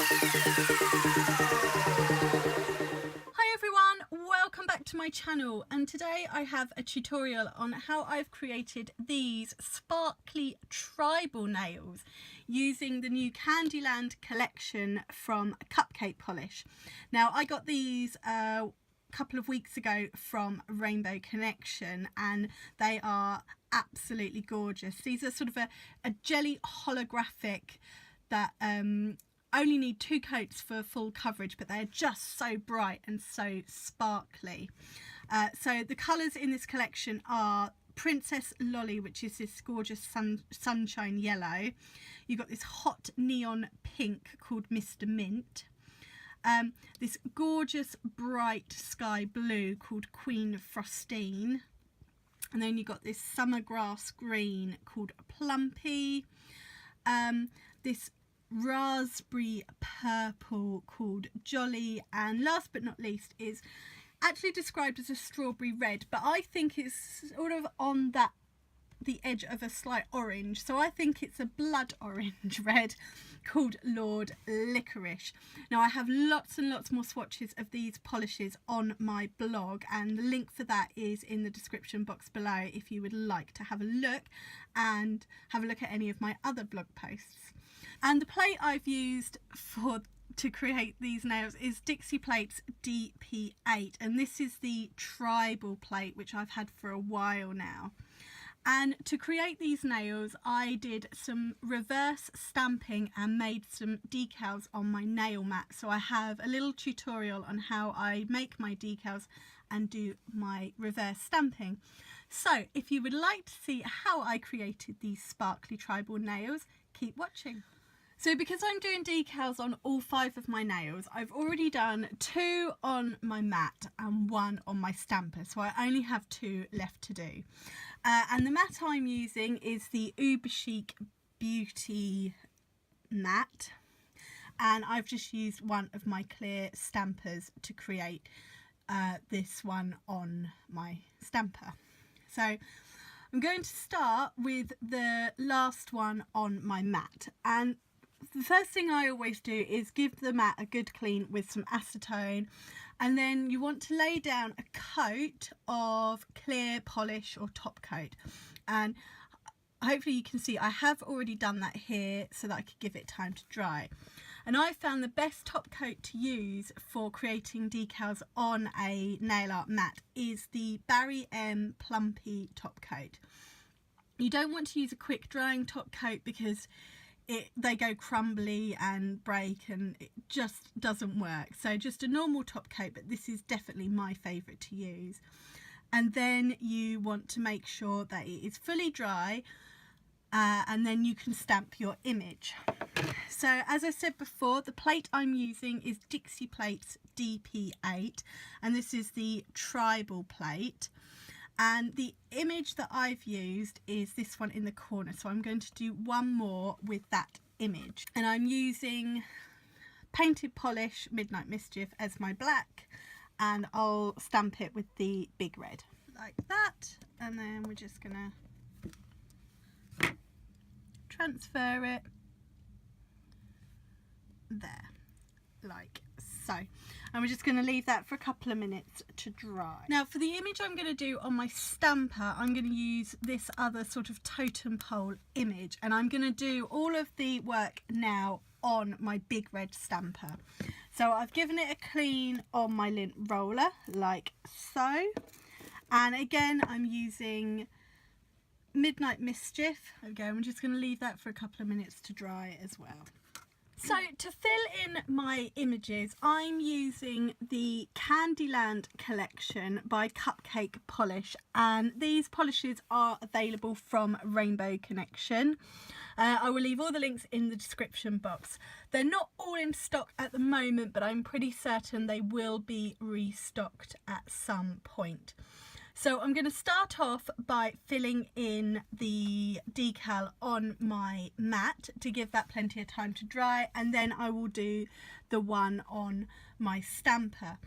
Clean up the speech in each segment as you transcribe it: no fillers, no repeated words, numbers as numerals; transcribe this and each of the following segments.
Hi everyone, welcome back to my channel, and today I have a tutorial on how I've created these sparkly tribal nails using the new Candyland collection from Cupcake Polish. Now I got these a couple of weeks ago from Rainbow Connection and they are absolutely gorgeous. These are sort of a jelly holographic that only need 2 coats for full coverage, but they're just so bright and so sparkly. So the colours in this collection are Princess Lolly, which is this gorgeous sunshine yellow. You've got this hot neon pink called Mr. Mint. This gorgeous bright sky blue called Queen Frostine. And then you've got this summer grass green called Plumpy. This raspberry purple called Jolly, and last but not least is actually described as a strawberry red, but I think it's sort of on the edge of a slight orange, so I think it's a blood orange red called Lord Licorice. Now I have lots and lots more swatches of these polishes on my blog, and the link for that is in the description box below if you would like to have a look and have a look at any of my other blog posts. And the plate I've used to create these nails is Dixie Plates DP08, and this is the tribal plate which I've had for a while now. And to create these nails I did some reverse stamping and made some decals on my nail mat, so I have a little tutorial on how I make my decals and do my reverse stamping. So if you would like to see how I created these sparkly tribal nails, keep watching. So because I'm doing decals on all 5 of my nails, I've already done 2 on my mat and 1 on my stamper, so I only have 2 left to do. And the mat I'm using is the Uber Chic Beauty mat, and I've just used one of my clear stampers to create this one on my stamper. So I'm going to start with the last one on my mat, and the first thing I always do is give the mat a good clean with some acetone, and then you want to lay down a coat of clear polish or top coat, and hopefully you can see I have already done that here so that I could give it time to dry. And I found the best top coat to use for creating decals on a nail art mat is the Barry M Plumpy top coat. You don't want to use a quick drying top coat because they go crumbly and break and it just doesn't work. So just a normal top coat, but this is definitely my favourite to use. And then you want to make sure that it is fully dry, and then you can stamp your image. So as I said before, the plate I'm using is Dixie Plates DP08, and this is the tribal plate. And the image that I've used is this one in the corner, so I'm going to do one more with that image. And I'm using Painted Polish Midnight Mischief as my black, and I'll stamp it with the big red like that. And then we're just gonna transfer it there like so, and we're just going to leave that for a couple of minutes to dry. Now for the image I'm going to do on my stamper, I'm going to use this other sort of totem pole image, and I'm going to do all of the work now on my big red stamper. So I've given it a clean on my lint roller like so, and again I'm using Midnight Mischief. Okay, I'm just going to leave that for a couple of minutes to dry as well. So to fill in my images, I'm using the Candyland collection by Cupcake Polish, and these polishes are available from Rainbow Connection. I will leave all the links in the description box. They're not all in stock at the moment, but I'm pretty certain they will be restocked at some point. So I'm going to start off by filling in the decal on my mat to give that plenty of time to dry, and then I will do the one on my stamper.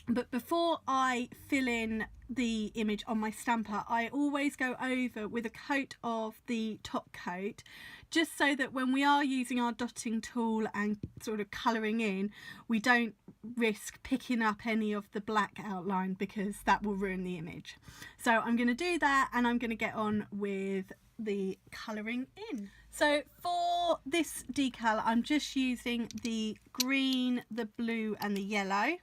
But before I fill in the image on my stamper, I always go over with a coat of the top coat, just so that when we are using our dotting tool and sort of colouring in, we don't risk picking up any of the black outline, because that will ruin the image. So I'm going to do that, and I'm going to get on with the colouring in. So for this decal, I'm just using the green, the blue and the yellow,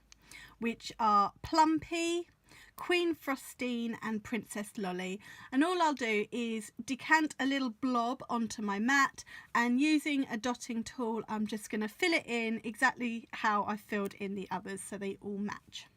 which are Plumpy, Queen Frostine and Princess Lolly. And all I'll do is decant a little blob onto my mat, and using a dotting tool I'm just going to fill it in exactly how I filled in the others, so they all match.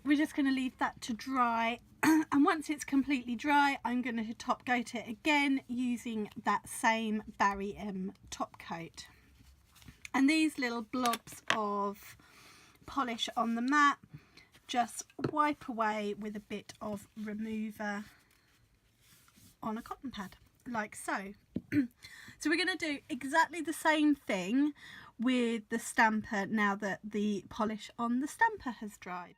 We're just going to leave that to dry, and once it's completely dry I'm going to top coat it again using that same Barry M top coat. And these little blobs of polish on the mat, just wipe away with a bit of remover on a cotton pad, like so. So we're going to do exactly the same thing with the stamper now that the polish on the stamper has dried.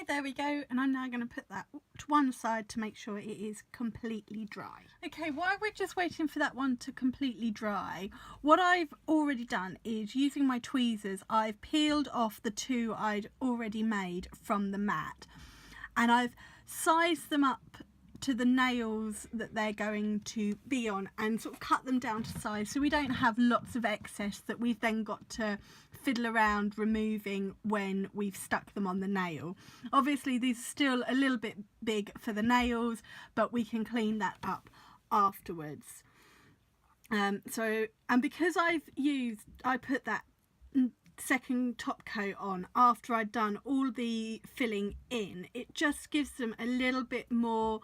There we go, and I'm now going to put that to one side to make sure it is completely dry. Okay, while we're just waiting for that one to completely dry, what I've already done is, using my tweezers, I've peeled off the two I'd already made from the mat, and I've sized them up to the nails that they're going to be on and sort of cut them down to size, so we don't have lots of excess that we've then got to fiddle around removing when we've stuck them on the nail. Obviously these are still a little bit big for the nails, but we can clean that up afterwards. And because I put that second top coat on after I'd done all the filling in, it just gives them a little bit more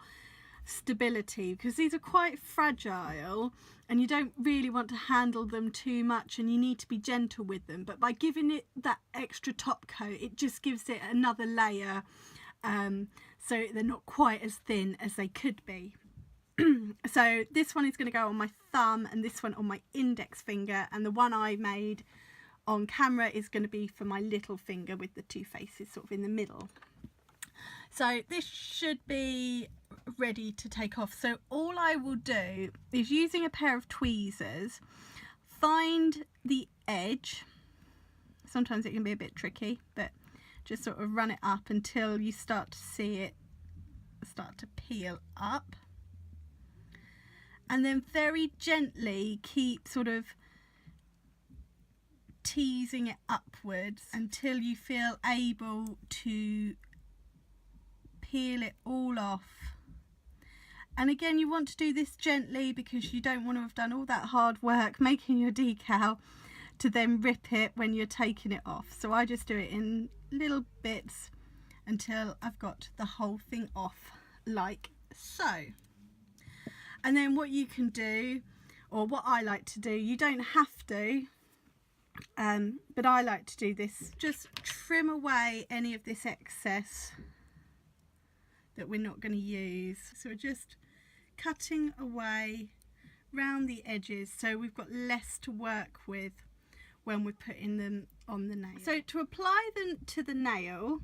stability, because these are quite fragile and you don't really want to handle them too much, and you need to be gentle with them. But by giving it that extra top coat, it just gives it another layer, so they're not quite as thin as they could be. So this one is going to go on my thumb and this one on my index finger, and the one I made on camera is going to be for my little finger with the two faces sort of in the middle. So this should be ready to take off. So all I will do is, using a pair of tweezers, find the edge. Sometimes it can be a bit tricky, but just sort of run it up until you start to see it start to peel up, and then very gently keep sort of teasing it upwards until you feel able to peel it all off. And again, you want to do this gently, because you don't want to have done all that hard work making your decal to then rip it when you're taking it off. So I just do it in little bits until I've got the whole thing off, like so. And then what you can do, or what I like to do, you don't have to, but I like to do this, just trim away any of this excess that we're not going to use. So we're just cutting away round the edges so we've got less to work with when we're putting them on the nail. So to apply them to the nail,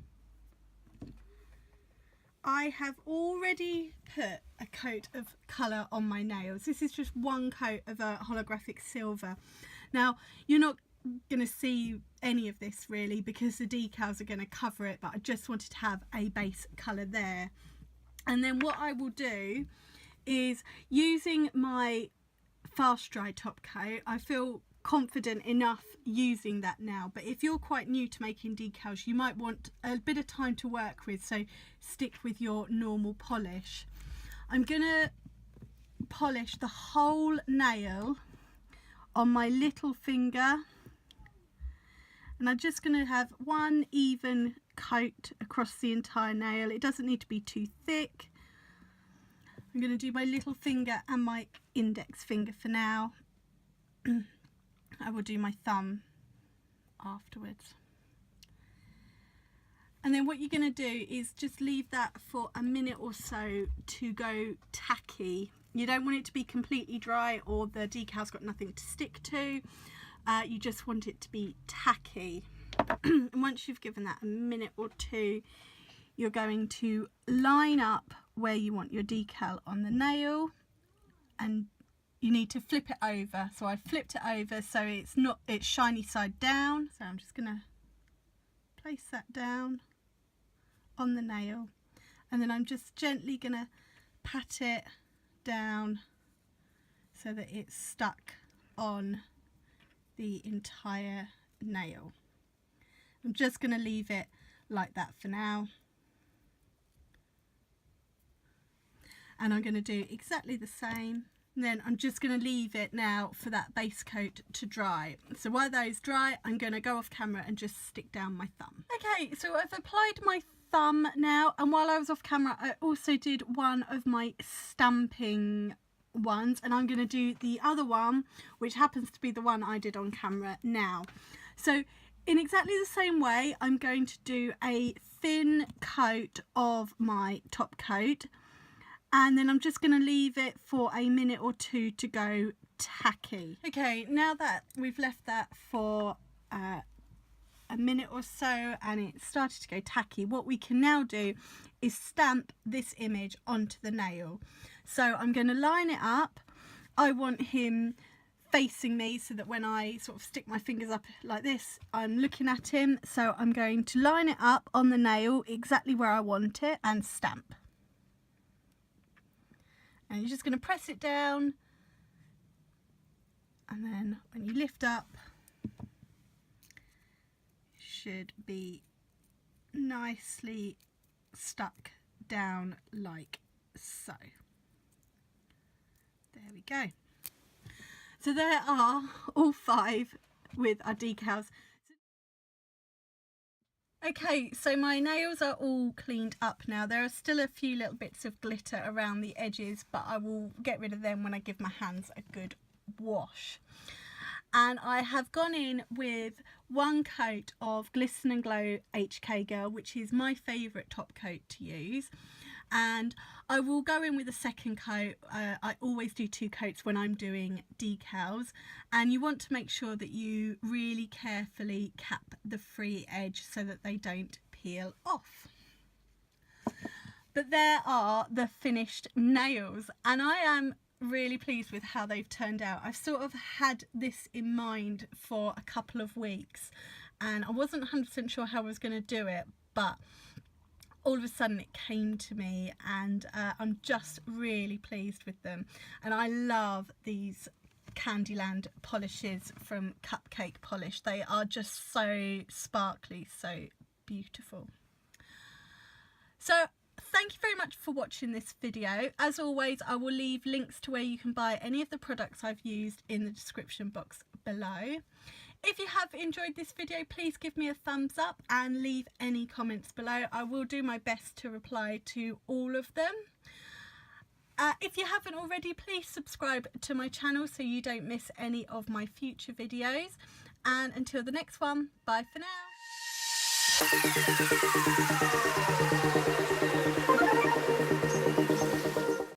I have already put a coat of colour on my nails. This is just one coat of a holographic silver. Now, you're not going to see any of this really because the decals are going to cover it, but I just wanted to have a base colour there. And then what I will do is, using my fast dry top coat, I feel confident enough using that now, but if you're quite new to making decals, you might want a bit of time to work with, so stick with your normal polish. I'm gonna polish the whole nail on my little finger, and I'm just going to have one even coat across the entire nail. It doesn't need to be too thick. I'm going to do my little finger and my index finger for now. I will do my thumb afterwards. And then what you're going to do is just leave that for a minute or so to go tacky. You don't want it to be completely dry or the decal's got nothing to stick to. You just want it to be tacky. And once you've given that a minute or two, you're going to line up where you want your decal on the nail, and you need to flip it over. So I flipped it over so it's shiny side down. So I'm just going to place that down on the nail, and then I'm just gently going to pat it down so that it's stuck on the entire nail. I'm just going to leave it like that for now, and I'm going to do exactly the same. And then I'm just going to leave it now for that base coat to dry. So while those dry, I'm going to go off camera and just stick down my thumb. Okay, so I've applied my thumb now, and while I was off camera I also did one of my stamping ones, and I'm going to do the other one, which happens to be the one I did on camera now. So in exactly the same way, I'm going to do a thin coat of my top coat, and then I'm just going to leave it for a minute or two to go tacky. Okay, now that we've left that for a minute or so and it started to go tacky, what we can now do is stamp this image onto the nail. So I'm going to line it up. I want him facing me so that when I sort of stick my fingers up like this, I'm looking at him. So I'm going to line it up on the nail exactly where I want it and stamp. And you're just going to press it down, and then when you lift up, it should be nicely stuck down like so. There we go. So there are all 5 with our decals. Okay, so my nails are all cleaned up now. There are still a few little bits of glitter around the edges, but I will get rid of them when I give my hands a good wash. And I have gone in with one coat of Glisten and Glow HK Girl, which is my favourite top coat to use. And I will go in with a second coat. I always do 2 coats when I'm doing decals, and you want to make sure that you really carefully cap the free edge so that they don't peel off. But there are the finished nails, and I am really pleased with how they've turned out. I've sort of had this in mind for a couple of weeks, and I wasn't 100% sure how I was going to do it, but all of a sudden it came to me, and I'm just really pleased with them. And I love these Candyland polishes from Cupcake Polish. They are just so sparkly, so beautiful. So thank you very much for watching this video. As always, I will leave links to where you can buy any of the products I've used in the description box below. If you have enjoyed this video, please give me a thumbs up and leave any comments below. I will do my best to reply to all of them. If you haven't already, please subscribe to my channel so you don't miss any of my future videos. And until the next one, bye for now.